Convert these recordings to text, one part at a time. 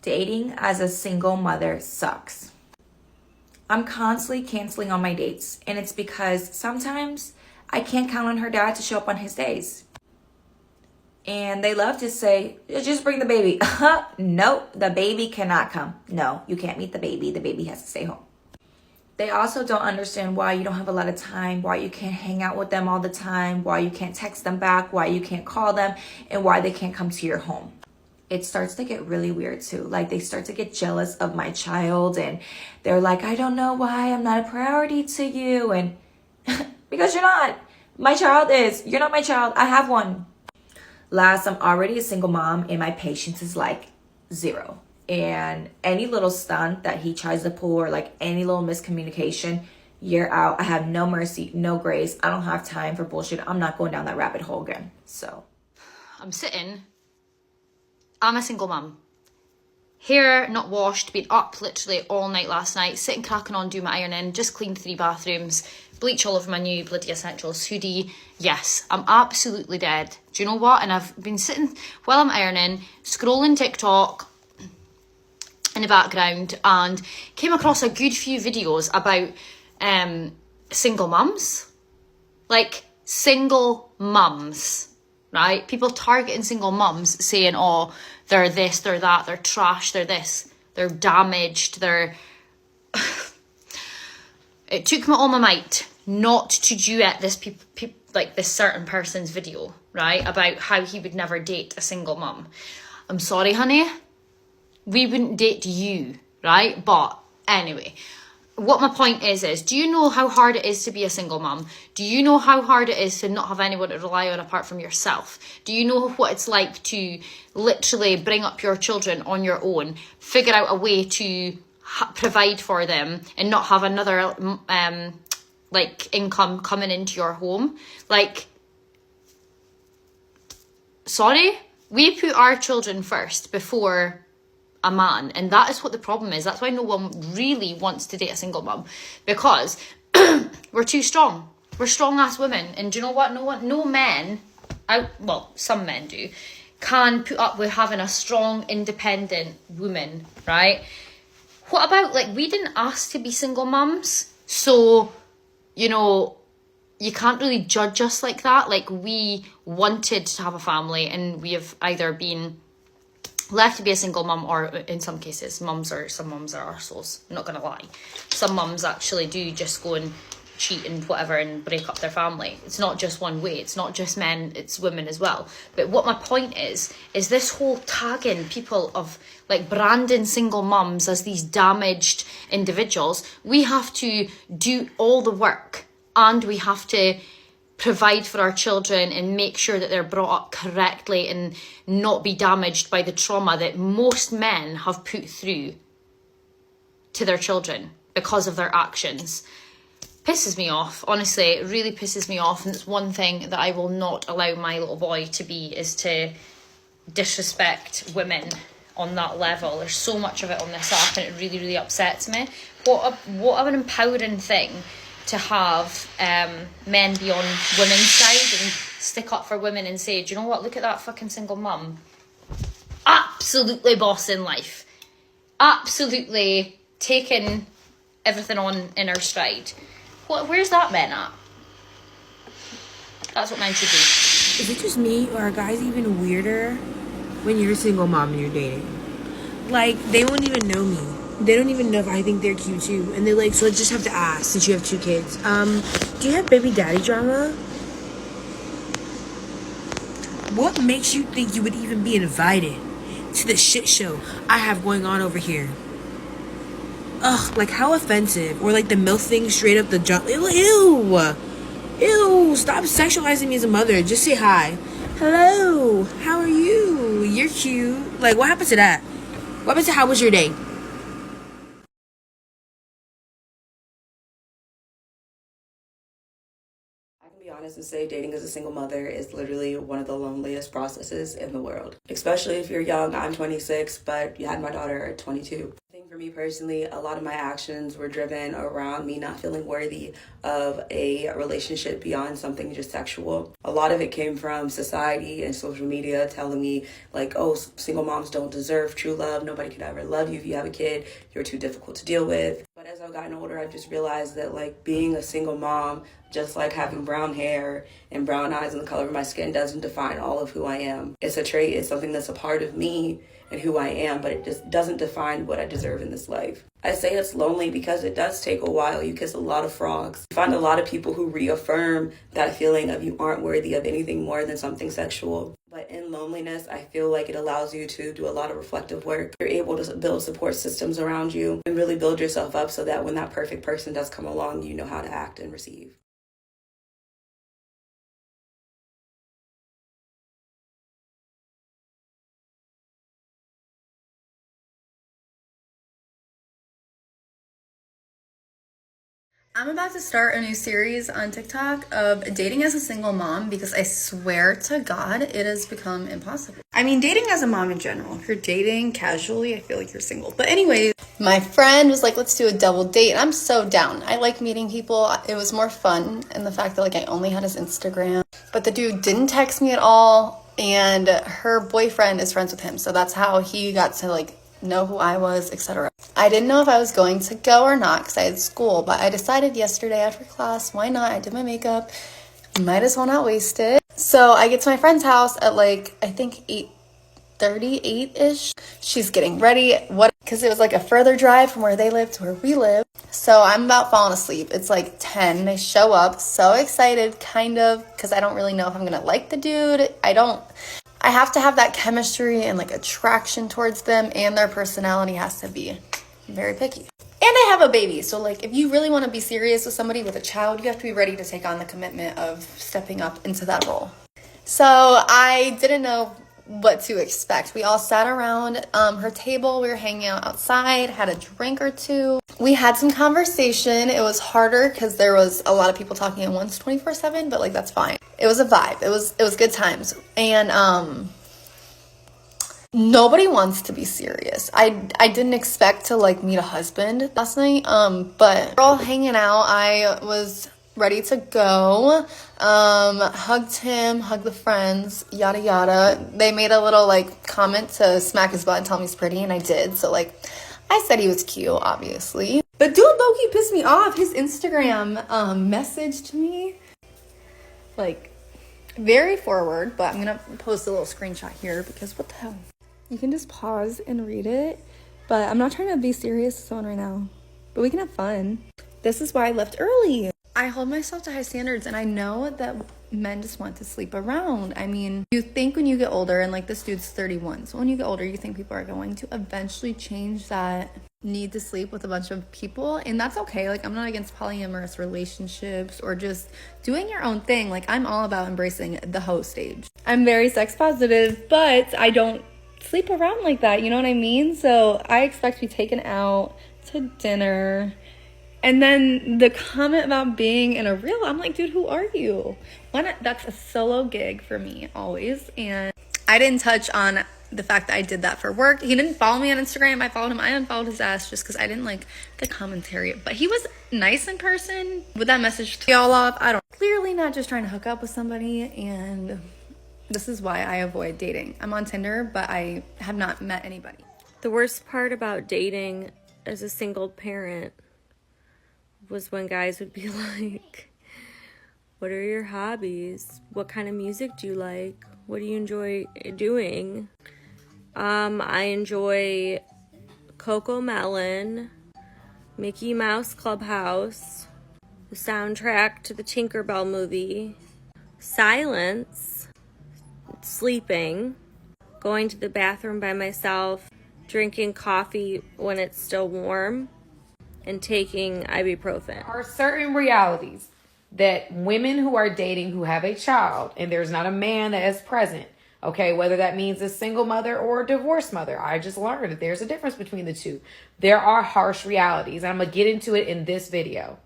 Dating as a single mother sucks. I'm constantly canceling on my dates, and it's because sometimes I can't count on her dad to show up on his days. And they love to say, just bring the baby. No, the baby cannot come. No, you can't meet the baby. The baby has to stay home. They also don't understand why you don't have a lot of time, why you can't hang out with them all the time, why you can't text them back, why you can't call them, and why they can't come to your home. It starts to get really weird too. Like, they start to get jealous of my child, and they're like, I don't know why I'm not a priority to you. And because you're not. My child is. You're not my child. I have one. Last, I'm already a single mom, and my patience is like 0. And any little stunt that he tries to pull, or like any little miscommunication, you're out. I have no mercy, no grace. I don't have time for bullshit. I'm not going down that rabbit hole again. So I'm a single mum. Hair not washed, been up literally all night last night, sitting cracking on, doing my ironing, just cleaned 3 bathrooms, bleach all over my new bloody Essentials hoodie. Yes, I'm absolutely dead. Do you know what? And I've been sitting while I'm ironing, scrolling TikTok in the background, and came across a good few videos about single mums. Like, single mums, right? People targeting single mums, saying, oh, they're this, they're that, they're trash, they're this, they're damaged, they're... It took me all my might not to duet this like this certain person's video, right, about how he would never date a single mum. I'm sorry, honey. We wouldn't date you, right? But anyway, what my point is do you know how hard it is to be a single mum? Do you know how hard it is to not have anyone to rely on apart from yourself? Do you know what it's like to literally bring up your children on your own, figure out a way to provide for them, and not have another like income coming into your home? Like, sorry, we put our children first before a man, and that is what the problem is. That's why no one really wants to date a single mum, because we're too strong. We're strong ass women, and do you know what? No men, well, some men do, can put up with having a strong, independent woman, right? What about, like, we didn't ask to be single mums, so, you know, you can't really judge us like that. Like, we wanted to have a family, and we have either been left to be a single mum, or in some cases, some mums are arseholes. I'm not gonna lie. Some mums actually do just go and cheat and whatever and break up their family. It's not just one way. It's not just men, it's women as well. But what my point is this whole tagging people of, like, branding single mums as these damaged individuals. We have to do all the work, and we have to provide for our children and make sure that they're brought up correctly and not be damaged by the trauma that most men have put through to their children because of their actions. Pisses me off, honestly. It really pisses me off, and it's one thing that I will not allow my little boy to be, is to disrespect women on that level. There's so much of it on this app, and it really, really upsets me. What an empowering thing to have men be on women's side and stick up for women and say, do you know what, look at that fucking single mum. Absolutely bossing life. Absolutely taking everything on in her stride. Where's that men at? That's what men should do. Is it just me, or are guys even weirder when you're a single mom and you're dating? Like, they won't even know me. They don't even know if I think they're cute too. And they're like, so I just have to ask, since you have 2 kids, do you have baby daddy drama? What makes you think you would even be invited to the shit show I have going on over here? Ugh, like, how offensive. Or like the MILF thing straight up the jump. Ew. Ew, stop sexualizing me as a mother. Just say hi. Hello, how are you? You're cute. Like, what happened to that? What happened to how was your day? I can be honest and say dating as a single mother is literally one of the loneliest processes in the world. Especially if you're young. I'm 26, but you had my daughter at 22. I think for me personally, a lot of my actions were driven around me not feeling worthy of a relationship beyond something just sexual. A lot of it came from society and social media telling me like, oh, single moms don't deserve true love. Nobody could ever love you if you have a kid. You're too difficult to deal with. But as I've gotten older, I've just realized that like being a single mom, just like having brown hair and brown eyes and the color of my skin, doesn't define all of who I am. It's a trait. It's something that's a part of me and who I am, but it just doesn't define what I deserve in this life. I say it's lonely because it does take a while. You kiss a lot of frogs. You find a lot of people who reaffirm that feeling of you aren't worthy of anything more than something sexual. But in loneliness, I feel like it allows you to do a lot of reflective work. You're able to build support systems around you and really build yourself up so that when that perfect person does come along, you know how to act and receive. I'm about to start a new series on TikTok of dating as a single mom because I swear to God, it has become impossible. I mean, dating as a mom in general. If you're dating casually, I feel like you're single. But anyways, my friend was like, let's do a double date. I'm so down. I like meeting people. It was more fun. And the fact that like I only had his Instagram, but the dude didn't text me at all. And her boyfriend is friends with him. So that's how he got to like know who I was, etc. I didn't know if I was going to go or not because I had school, but I decided yesterday after class, why not? I did my makeup, might as well not waste it. So I get to my friend's house at like, I think 8:38-ish. She's getting ready, because it was like a further drive from where they live to where we live. So I'm about falling asleep. It's like 10. They show up, so excited, kind of, because I don't really know if I'm gonna like the dude. I have to have that chemistry and like attraction towards them, and their personality has to be very picky. And I have a baby, so like if you really want to be serious with somebody with a child, you have to be ready to take on the commitment of stepping up into that role. So I didn't know what to expect. We all sat around her table. We were hanging out outside, had a drink or two. We had some conversation. It was harder because there was a lot of people talking at once 24/7, but like that's fine. It was a vibe. It was good times. And nobody wants to be serious. I didn't expect to like meet a husband last night. But we're all hanging out. I was ready to go. Hugged him, hugged the friends, yada yada. They made a little like comment to smack his butt and tell me he's pretty, and I did. So like I said he was cute, obviously. But dude low-key pissed me off. His Instagram messaged me like very forward, but I'm gonna post a little screenshot here because what the hell? You can just pause and read it, but I'm not trying to be serious with someone right now, but we can have fun. This is why I left early. I hold myself to high standards, and I know that men just want to sleep around. I mean, you think when you get older, and like this dude's 31, so when you get older, you think people are going to eventually change that need to sleep with a bunch of people, and that's okay. Like, I'm not against polyamorous relationships or just doing your own thing. Like, I'm all about embracing the hoe stage. I'm very sex positive, but I don't sleep around like that, you know what I mean? So I expect to be taken out to dinner. And then the comment about being in a reel, I'm like, dude, who are you? That's a solo gig for me always. And I didn't touch on the fact that I did that for work. He didn't follow me on Instagram. I followed him. I unfollowed his ass just because I didn't like the commentary. But he was nice in person. Would that message to y'all off? I don't. Clearly not just trying to hook up with somebody. And this is why I avoid dating. I'm on Tinder, but I have not met anybody. The worst part about dating as a single parent was when guys would be like, what are your hobbies? What kind of music do you like? What do you enjoy doing? I enjoy Coco Melon, Mickey Mouse Clubhouse, the soundtrack to the Tinkerbell movie, silence, sleeping, going to the bathroom by myself, drinking coffee when it's still warm, and taking ibuprofen. There are certain realities that women who are dating who have a child and there's not a man that is present, okay, whether that means a single mother or a divorced mother, I just learned that there's a difference between the two. There are harsh realities, and I'm going to get into it in this video.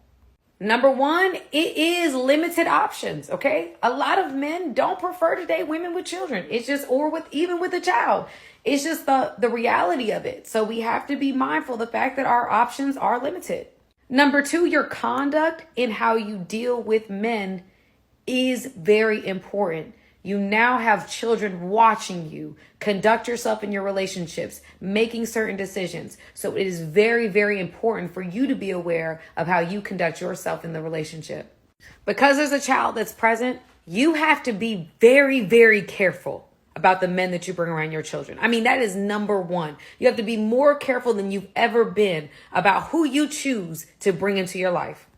Number one, it is limited options, okay? A lot of men don't prefer to date women with children. It's just, or with even with a child. It's just the reality of it. So we have to be mindful of the fact that our options are limited. Number two, your conduct in how you deal with men is very important. You now have children watching you conduct yourself in your relationships, making certain decisions. So it is very, very important for you to be aware of how you conduct yourself in the relationship. Because there's a child that's present, you have to be very, very careful about the men that you bring around your children. I mean, that is number one. You have to be more careful than you've ever been about who you choose to bring into your life.